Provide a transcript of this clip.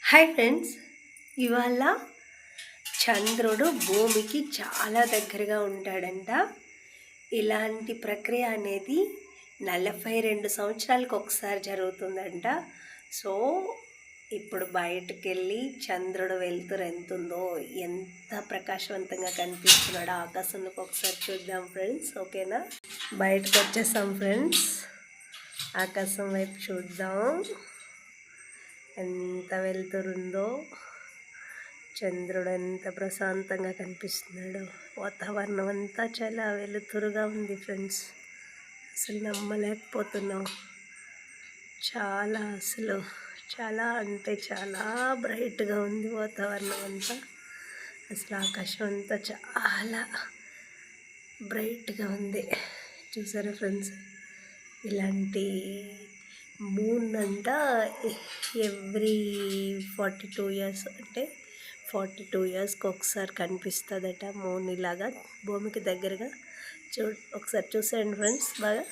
Hi friends, ఇవాళ చంద్రుడు భూమికి చాలా దగ్గరగా ఉంటాడంట. ఇలాంటి ప్రక్రియ అనేది 42 సంవత్సరాలకు ఒకసారి జరుగుతుందంట. సో ఇప్పుడు బయటకు వెళ్ళి చంద్రుడు వెలుతురు ఎంత ఉందో, ఎంత ప్రకాశవంతంగా కనిపిస్తున్నాడో ఆకాశంలోకి ఒకసారి చూద్దాం ఫ్రెండ్స్. ఓకేనా, బయటకు వచ్చేసాం ఫ్రెండ్స్. ఆకాశం వైపు చూద్దాం ఎంత వెలుతురుందో, చంద్రుడు ఎంత ప్రశాంతంగా కనిపిస్తున్నాడు. వాతావరణం అంతా చాలా వెలుతురుగా ఉంది ఫ్రెండ్స్. అసలు నమ్మలేకపోతున్నాం. చాలా అంటే చాలా బ్రైట్గా ఉంది వాతావరణం అంతా. అసలు ఆకాశం అంతా చాలా బ్రైట్గా ఉంది. చూసారా ఫ్రెండ్స్, ఇలాంటి మూన్ అంట ఎవ్రీ 42 ఇయర్స్, అంటే 42 ఇయర్స్కి ఒకసారి కనిపిస్తుందట మూన్ ఇలాగా భూమికి దగ్గరగా. ఒకసారి చూసేయండి ఫ్రెండ్స్ బాగా.